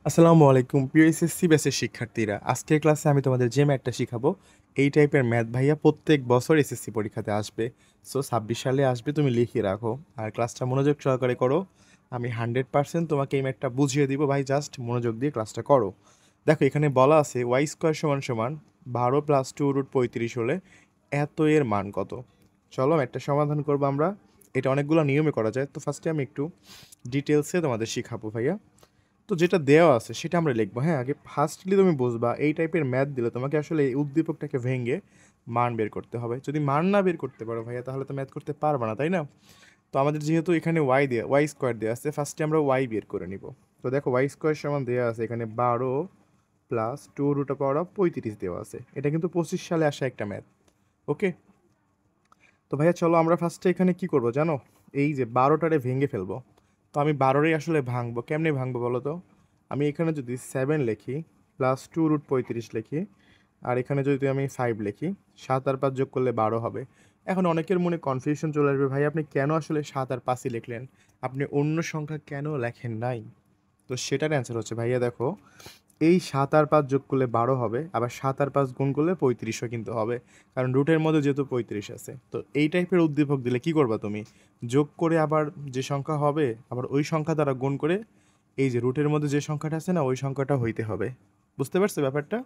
আসসালামু আলাইকুম প্রিয় এসএসসি ব্যাচের শিক্ষার্থীরা, আজকের ক্লাসে আমি তোমাদের যে ম্যাথটা শিখাবো এই টাইপের ম্যাথ ভাইয়া প্রত্যেক বছর এসএসসি পরীক্ষাতে আসবে। সো 26 সালে আসবে, তুমি লিখে রাখো আর ক্লাসটা মনোযোগ সহকারে করো। আমি 100% তোমাকে এই ম্যাথটা বুঝিয়ে দিব ভাই, জাস্ট মনোযোগ দিয়ে ক্লাসটা করো। দেখো এখানে বলা আছে ওয়াই স্কোয়ার সমান সমান 12 + 2√35 হলে এত এর মান কত। চলো ম্যাথটা সমাধান করবো আমরা। এটা অনেকগুলো নিয়মে করা যায়, তো ফার্স্টে আমি একটু ডিটেলসে তোমাদের শিখাবো ভাইয়া। তো যেটা দেওয়া আছে সেটা আমরা লিখবো। হ্যাঁ, আগে ফার্স্টলি তুমি বুঝবা এই টাইপের ম্যাথ দিলে তোমাকে আসলে এই উদ্দীপকটাকে ভেঙে মান বের করতে হবে। যদি মান না বের করতে পারো ভাইয়া তাহলে তো ম্যাথ করতে পারবে না, তাই না? তো আমাদের যেহেতু এখানে ওয়াই স্কোয়ার দেওয়া আছে, ফার্স্টে আমরা ওয়াই বের করে নিব। তো দেখো ওয়াই স্কোয়ার সমান দেওয়া আছে এখানে 12 + 2√35 দেওয়া আছে। এটা কিন্তু 25 সালে আসা একটা ম্যাথ। ওকে, তো ভাইয়া চলো আমরা ফার্স্টে এখানে কি করব জানো, এই যে 12টারে ভেঙে ফেলবো। তো আমি 12রে আসলে ভাঙবো, কেমনে ভাঙবো বলো তো? আমি এখানে যদি 7 লিখি +2√35 লিখি, আর এখানে যদি আমি 5 লিখি, 7 আর 5 যোগ করলে 12 হবে। এখন অনেকের মনে কনফিউশন চলে আসবে, ভাই আপনি কেন আসলে 7 আর 5ই লিখলেন, আপনি অন্য সংখ্যা কেন লেখেন নাই? তো সেটার অ্যান্সার হচ্ছে ভাইয়া দেখো, এই 7 আর 5 যোগ করলে 12 হবে, আবার 7 আর 5 গুণ করলে 35ও কিন্তু হবে, কারণ রুটের মধ্যে যেহেতু 35 আছে। তো এই টাইপের উদ্দীপক দিলে কি করবা তুমি? যোগ করে আবার যে সংখ্যা হবে আবার ওই সংখ্যা দ্বারা গুণ করে এই যে রুটের মধ্যে যে সংখ্যাটা আছে না ওই সংখ্যাটা হইতে হবে। বুঝতে পারছো ব্যাপারটা?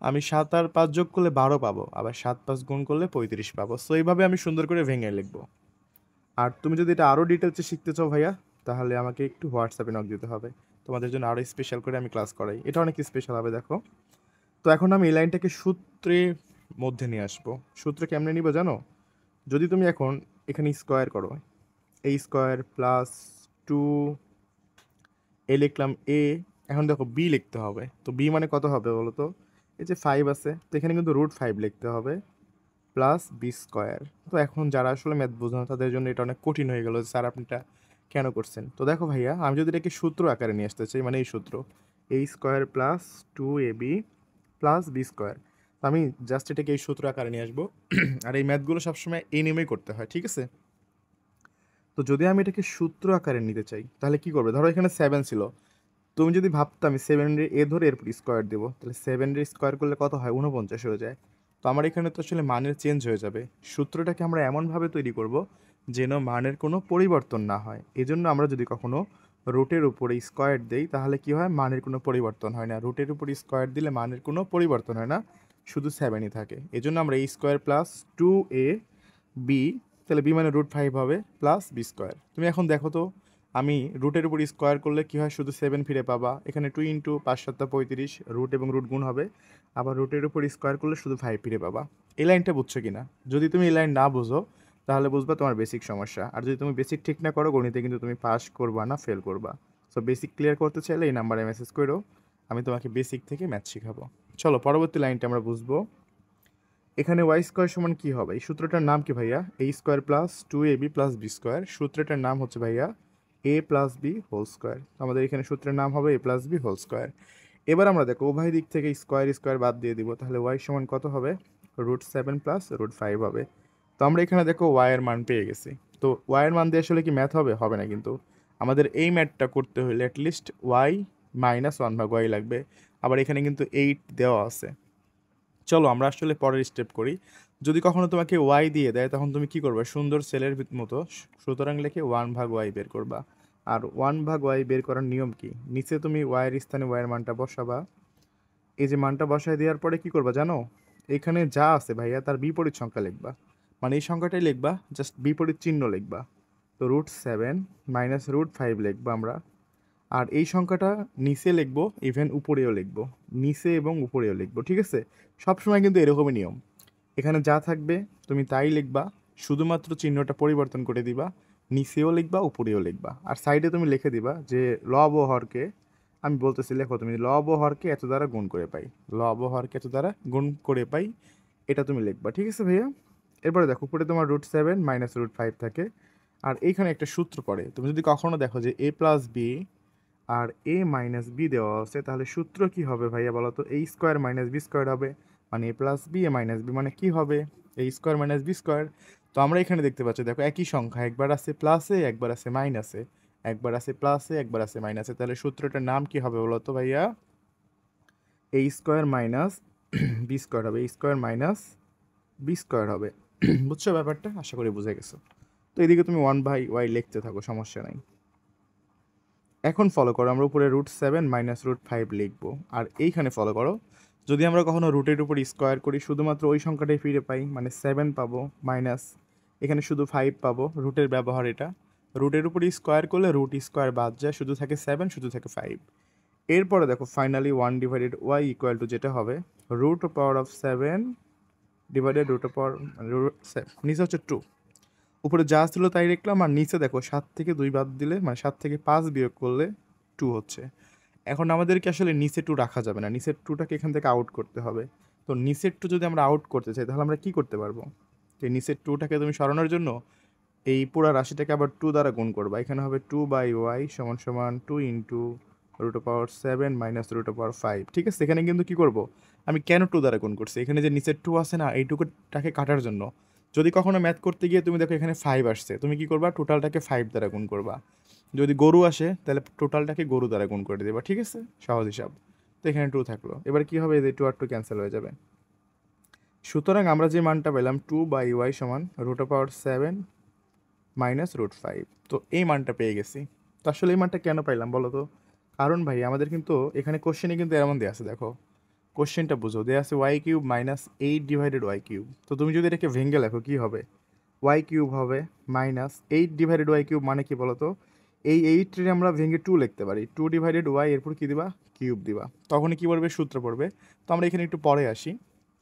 আমি 7 আর 5 যোগ করলে 12 পাবো, আবার 7 5 গুণ করলে 35 পাবো। সো এইভাবে আমি সুন্দর করে ভেঙে লিখবো। আর তুমি যদি এটা আরও ডিটেলসে শিখতে চাও ভাইয়া, তাহলে আমাকে একটু হোয়াটসঅ্যাপে নক দিতে হবে। তোমাদের জন্য আরও স্পেশাল করে আমি ক্লাস করাই, এটা অনেক স্পেশাল হবে দেখো। তো এখন আমি এই লাইনটাকে সূত্রের মধ্যে নিয়ে আসবো। সূত্র কেমনে নিব জানো? যদি তুমি এখন এখানে স্কোয়ার করো, এ স্কোয়ার প্লাস 2 এ লিখলাম এ, এখন দেখো বি লিখতে হবে। তো বি মানে কত হবে বলো তো? এই যে 5 আছে, তো এখানে কিন্তু √5 লিখতে হবে প্লাস বি স্কোয়ার। তো এখন যারা আসলে ম্যাথ বোঝে না তাদের জন্য এটা অনেক কঠিন হয়ে গেল, স্যার আপনি এটা কেন করছেন? তো দেখো ভাইয়া, আমি যদি এটাকে সূত্র আকারে নিয়ে আসতে চাই, মানে এই সূত্র a square plus 2ab plus b square, তো আমি জাস্ট এটাকে এই সূত্র আকারে নিয়ে আসবো। আর এই ম্যাথগুলো সবসময় এই নিয়মেই করতে হয়, ঠিক আছে? তো যদি আমি এটাকে সূত্র আকারে নিতে চাই তাহলে কি করবে? ধরো এখানে 7 ছিল, তুমি যদি ভাবতো আমি 7 এ ধরে এরপর স্কোয়ার দেবো, তাহলে 7 স্কোয়ার করলে কত হয়? 49 হয়ে যায়। তো আমার এখানে তো আসলে মানের চেঞ্জ হয়ে যাবে। সূত্রটাকে আমরা এমনভাবে তৈরি করব যেন মানের কোনো পরিবর্তন না হয়। এজন্য আমরা যদি কখনো রুটের উপরে স্কোয়ার দেই তাহলে কি হয়? মানের কোনো পরিবর্তন হয় না। রুটের উপর স্কোয়ার দিলে মানের কোনো পরিবর্তন হয় না, শুধু 7ই থাকে। এজন্য আমরা এই স্কোয়ার প্লাস 2ab, তাহলে বি মানে √5 হবে প্লাস বি স্কোয়ার। তুমি এখন দেখো তো, আমি রুটের উপর স্কোয়ার করলে কি হয়? শুধু 7 ফিরে পাবা। এখানে 2 ইন্টু 5 × 7 = 35, রুট এবং রুট গুণ হবে। আবার রুটের উপর স্কোয়ার করলে শুধু 5 ফিরে পাবা। এই লাইনটা বুঝছো কি না? যদি তুমি এই লাইন না বুঝো তাহলে বুঝবা তোমার বেসিক সমস্যা। আর যদি তুমি বেসিক ঠিক না করো গণিতে কিন্তু তুমি পাস করবা না, ফেল করবা। সো বেসিক ক্লিয়ার করতে চাইলে এই নাম্বারে মেসেজ করো, আমি তোমাকে বেসিক থেকে ম্যাথ শিখাবো। চলো পরবর্তী লাইনটা আমরা বুঝবো। এখানে ওয়াই স্কোয়ার সমান কি হবে? এই সূত্রটার নাম কি ভাইয়া? A square plus 2ab plus b square. সূত্রটার নাম হচ্ছে ভাইয়া a plus b whole square. আমাদের এখানে সূত্রের নাম হবে a plus b whole square. এবার আমরা দেখো উভয় দিক থেকে স্কোয়ার স্কোয়ার বাদ দিয়ে দিব, তাহলে ওয়াই সমান কত হবে? √7 প্লাস √5 হবে। তো আমরা এখানে দেখো ওয়াই এর মান পেয়ে গেছি। তো ওয়াই এর মান দিয়ে আসলে কি ম্যাথ হবে? হবে না কিন্তু। আমাদের এই ম্যাথটা করতে হলে অ্যাটলিস্ট ওয়াই -1/y লাগবে। আবার এখানে কিন্তু 8 দেওয়া আছে। চলো আমরা আসলে পরের স্টেপ করি। যদি কখনো তোমাকে ওয়াই দিয়ে দেয় তখন তুমি কি করবে? সুন্দর সেলের মতো সুতরাং লিখে 1/y বের করবা। আর 1/y বের করার নিয়ম কি? নিচে তুমি ওয়াইয়ের স্থানে ওয়াইয়ের মানটা বসাবা। এই যে মানটা বসায় দেওয়ার পরে কি করবা জানো? এখানে যা আছে ভাইয়া তার বিপরীত সংখ্যা লিখবা। মানে এই সংখ্যাটাই লিখবা, জাস্ট বিপরীত চিহ্ন লিখবা। তো √7 মাইনাস √5 লিখবা আমরা। আর এই সংখ্যাটা নিচে লিখবো, ইভেন উপরেও লিখবো। নিচে এবং উপরেও লিখবো, ঠিক আছে? সবসময় কিন্তু এরকমই নিয়ম। এখানে যা থাকবে তুমি তাই লিখবা, শুধুমাত্র চিহ্নটা পরিবর্তন করে দিবা। নিচেও লিখবা, উপরেও লিখবা। আর সাইডে তুমি লিখে দিবা যে লব ও হরকে, আমি বলতেছি লেখো তুমি, লব ও হরকে এত দ্বারা গুণ করে পাই। লব ও হরকে এত দ্বারা গুণ করে পাই, এটা তুমি লিখবা, ঠিক আছে ভাইয়া? এরপরে দেখো উপরে তোমার √7 মাইনাস √5 থাকে। আর এইখানে একটা সূত্র পড়ে, তুমি যদি কখনো দেখো যে এ প্লাস বি আর এ মাইনাস বি দেওয়া আছে, তাহলে সূত্র কি হবে ভাইয়া বলো তো? এ স্কোয়ার মাইনাস বি স্কোয়ার হবে। মানে এ plus B A minus B মানে কি হবে? এ স্কোয়ার মাইনাস বি স্কোয়ার। তো আমরা এখানে দেখতে পাচ্ছি দেখো একই সংখ্যা, একবার আছে প্লাসে একবার আছে মাইনাসে। একবার আছে প্লাসে, একবার আছে মাইনাসে। তাহলে সূত্রটার নাম কি হবে বলো তো ভাইয়া? A square minus B square হবে, এ স্কোয়ার মাইনাস বি স্কোয়ার হবে। বুঝছো ব্যাপারটা? আশা করি বুঝে গেছো। তো এদিকে তুমি 1/y লিখতে থাকো, সমস্যা নাই। এখন ফলো করো, আমরা উপরে √7 মাইনাস √5 লিখবো। আর এইখানে ফলো করো, যদি আমরা কখনো রুটের উপর স্কোয়ার করি শুধুমাত্র ওই সংখ্যাটাই ফিরে পাই, মানে 7 পাবো মাইনাস এখানে শুধু 5 পাবো। রুটের ব্যবহার এটা, রুটের উপর স্কোয়ার করলে রুট স্কোয়ার বাদ যায়, শুধু থাকে 7, শুধু থাকে 5। এরপরে দেখো ফাইনালি 1/y ইকুয়াল টু যেটা হবে √7 ডিভাইডেড নিচে হচ্ছে 2। উপরে যা ছিল তাই লিখলাম, আর নিচে দেখো 7 থেকে 2 বাদ দিলে, মানে 7 থেকে 5 বিয়োগ করলে 2 হচ্ছে। এখন আমাদেরকে আসলে নিচে 2 রাখা যাবে না, নিচের 2টাকে এখান থেকে আউট করতে হবে। তো নিচের 2 যদি আমরা আউট করতে চাই তাহলে আমরা কি করতে পারবো? তো নিচের 2টাকে তুমি সরানোর জন্য এই পুরো রাশিটাকে আবার 2 দ্বারা গুণ করবা। এখানে হবে 2/y সমান সমান 2 ইন্টু √7 মাইনাস √5। ঠিক আছে, এখানে কিন্তু কি করব, আমি কেন 2 দ্বারা গুণ করছি? এখানে যে নিচের 2 আছে না, এইটুকুটাকে কাটার জন্য। যদি কখনো ম্যাথ করতে গিয়ে তুমি দেখো এখানে 5 আসছে, তুমি কি করবা? টোটালটাকে 5 দ্বারা গুণ করবা। যদি গরু আসে তাহলে টোটালটাকে গরু দ্বারা গুণ করে দেবা। ঠিক আছে, সহজ হিসাব। তো এখানে 2 থাকলো, এবার কি হবে? এই 2 আর 2 ক্যান্সেল হয়ে যাবে। সুতরাং আমরা যে মানটা পেলাম 2/y সমান √7 মাইনাস √5, তো এই মানটা পেয়ে গেছি। তো আসলে এই মানটা কেন পাইলাম বলো তো? কারণ ভাই আমাদের কিন্তু এখানে কোশ্চেনে কিন্তু এমন দেওয়া আছে, দেখো কোশ্চেনটা বুঝো, দেওয়া আছে y³ মাইনাস 8 ডিভাইডেড y³। তো তুমি যদি এটাকে ভেঙে লেখো কি হবে? y³ হবে মাইনাস 8 ডিভাইডেড y³ মানে কি বলো তো? এই 8 আমরা ভেঙে 2 লিখতে পারি, 2 ডিভাইডেড y, এরপর কি দিবা? কিউব দিবা। তখনই কি পড়বে? সূত্র পড়বে। তো আমরা এখানে একটু পরে আসি।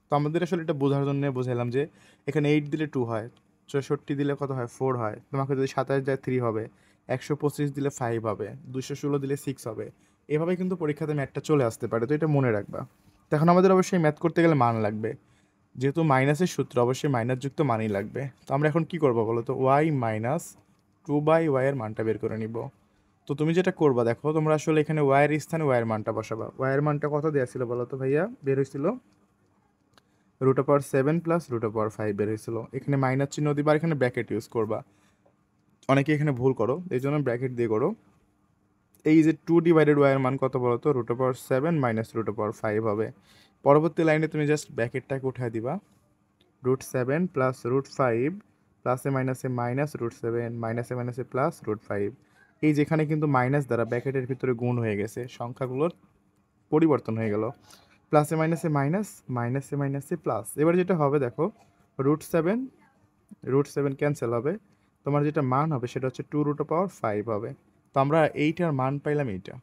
তো আমাদের আসলে এটা বোঝার জন্য বুঝাইলাম যে এখানে 8 দিলে 2 হয়, 64 দিলে কত হয়? 4 হয়। তোমাকে যদি 27 দেয় 3 হবে, 125 দিলে 5 হবে, 216 দিলে 6 হবে। এভাবে কিন্তু পরীক্ষাতে ম্যাথটা চলে আসতে পারে, তো এটা মনে রাখবা। তো এখন আমাদের অবশ্যই ম্যাথ করতে গেলে মান লাগবে, যেহেতু মাইনাসের সূত্র অবশ্যই মাইনাস যুক্ত মানই লাগবে। তো আমরা এখন কি করবো বলো তো? y মাইনাস 2/y এর মানটা বের করে নিব। তো তুমি যেটা করবা দেখো, তোমরা আসলে এখানে y এর স্থানে y এর মানটা বসাবা। y এর মানটা কত দেওয়া ছিল বলো তো ভাইয়া? বের হয়েছিল √7 প্লাস √5 বের হয়েছিল। এখানে মাইনাস চিহ্ন দিবা, আর এখানে ব্র্যাকেট ইউজ করবা। অনেকে এখানে ভুল করো, এই জন্য ব্র্যাকেট দিয়ে করো। এই যে 2 ডিভাইডেড y এর মান কত বলো তো? √7 মাইনাস √5 হবে। পরবর্তী লাইনে তুমি জাস্ট ব্র্যাকেটটাকে উঠায় দিবা, √7 প্লাস √5, প্লাসে মাইনাসে মাইনাস √7, মাইনাসে মাইনাসে প্লাস √5। এই যেখানে কিন্তু মাইনাস দ্বারা ব্র্যাকেটের ভিতরে গুণ হয়ে গেছে, সংখ্যাগুলোর পরিবর্তন হয়ে গেল। প্লাসে মাইনাসে মাইনাস, মাইনাসে মাইনাসে প্লাস। এবার যেটা হবে দেখো, √7 √7 ক্যান্সেল হবে, তোমার যেটা মান হবে সেটা হচ্ছে 2√5 হবে। তো আমরা এইটার মান পাইলাম এইটা।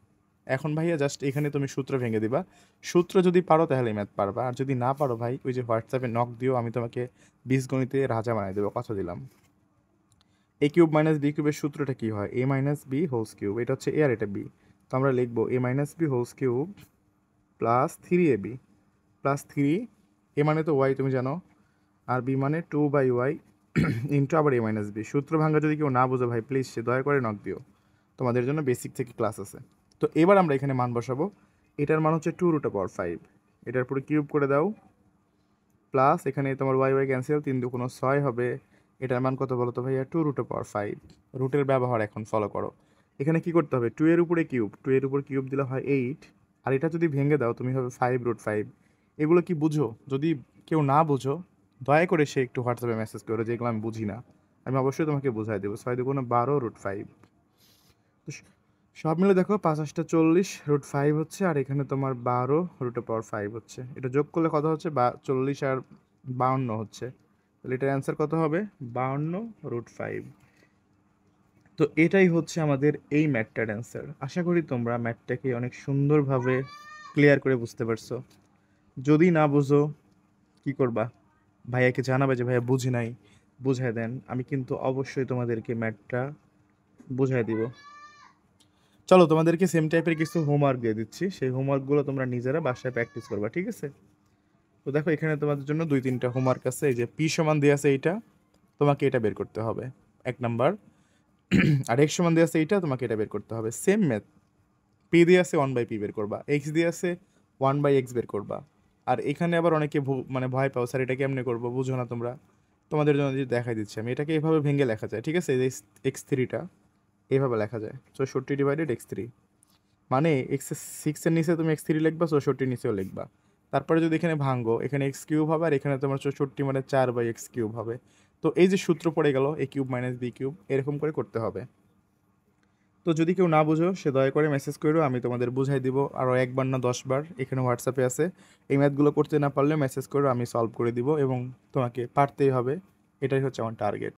এখন ভাইয়া জাস্ট এখানে তুমি সূত্র ভেঙে দিবা। সূত্র যদি পারো তাহলে ম্যাথ পারবা, আর যদি না পারো ভাই ওই যে হোয়াটসঅ্যাপে নক দিও, আমি তোমাকে বীজগণিতে রাজা বানাই দেবো, কথা দিলাম। a³ মাইনাস b³ সূত্রটা কি হয়? a minus b whole's cube. এটা হচ্ছে a আর এটা b। তো আমরা লিখবো a minus b whole's cube plus 3ab plus 3, a মানে তো y তুমি জানো, আর b মানে 2/y ইন্টু আবার a মাইনাস b। সূত্র ভাঙা যদি কেউ না বোঝো ভাই প্লিজ সে দয়া করে নক দিও, তোমাদের জন্য বেসিক থেকে ক্লাস আছে। তো এবার আমরা এখানে মান বসাবো। এটার মান হচ্ছে 2√5, এটার পুরো কিউব করে দাও, প্লাস এখানে তোমার y ক্যান্সেল, 3 2 6 হবে। এটার মান কত বলো তো ভাইয়া? 2√5। রুটের ব্যবহার এখন ফলো করো। এখানে কি করতে হবে? 2 এর উপরে কিউব, 2 এর উপর কিউব দিলে হয় 8, আর এটা যদি ভেঙে দাও তুমি হবে 5√5। এগুলো কি বুঝো? যদি কেউ না বুঝো দয়া করে সে একটু হোয়াটসঅ্যাপে মেসেজ করো, যেগুলো আমি বুঝি না, আমি অবশ্যই তোমাকে বোঝাই দেবো। 6 2 12√5। তো সব মিলে দেখো 5 8 40 √5 হচ্ছে, আর এখানে তোমার 12√5 হচ্ছে। এটা যোগ করলে কত হচ্ছে? 40 আর 52 হচ্ছে। তাহলে এটার অ্যান্সার কত হবে? 52√5। তো এটাই হচ্ছে আমাদের এই ম্যাথটার অ্যান্সার। আশা করি তোমরা ম্যাথটাকে অনেক সুন্দরভাবে ক্লিয়ার করে বুঝতে পারছো। যদি না বুঝো কি করবা? ভাইয়াকে জানাবে যে ভাইয়া বুঝি নাই, বুঝাই দেন। আমি কিন্তু অবশ্যই তোমাদেরকে ম্যাথটা বুঝাই দিব। চলো তোমাদেরকে সেম টাইপের কিছু হোমওয়ার্ক দিয়ে দিচ্ছি, সেই হোমওয়ার্কগুলো তোমরা নিজেরা বাসায় প্র্যাকটিস করবা, ঠিক আছে? তো দেখো এখানে তোমাদের জন্য 2 3টা হোমওয়ার্ক আছে। এই যে পি সমান দিয়ে আছে এইটা, তোমাকে এটা বের করতে হবে 1 নাম্বার। আর এক্স সমান দিয়ে আছে এইটা, তোমাকে এটা বের করতে হবে। সেম ম্যাথ, পি দিয়ে আছে 1/p বের করবা, এক্স দিয়ে আছে 1/x বের করবা। আর এখানে আবার অনেকে মানে ভয় পাও, স্যার এটা কেমনে করবো, বুঝো না তোমরা, তোমাদের জন্য যে দেখাই দিচ্ছি আমি, এটাকে এভাবে ভেঙে লেখা যায়, ঠিক আছে? এই যে x3টা, এইভাবে লেখা যায় 64 ডিভাইডেড x3, মানে এক্স সিক্সের নিচে তুমি x3 লিখবা, 64 নিচেও লিখবা। তারপরে যদি এখানে ভাঙো, এখানে এক্স কিউব হবে আর এখানে তোমার 64 মানে 4/x কিউব হবে। তো এই যে সূত্র পড়ে গেল a cube minus b cube, এরকম করে করতে হবে। তো যদি কেউ না বুঝো সে দয়া করে মেসেজ করো, আমি তোমাদের বুঝাই দিব আরও 1 বার না 10 বার, এখানে হোয়াটসঅ্যাপে আছে। এই ম্যাথগুলো করতে না পারলে মেসেজ করো, আমি সলভ করে দিব এবং তোমাকে পারতেই হবে, এটাই হচ্ছে আমার টার্গেট।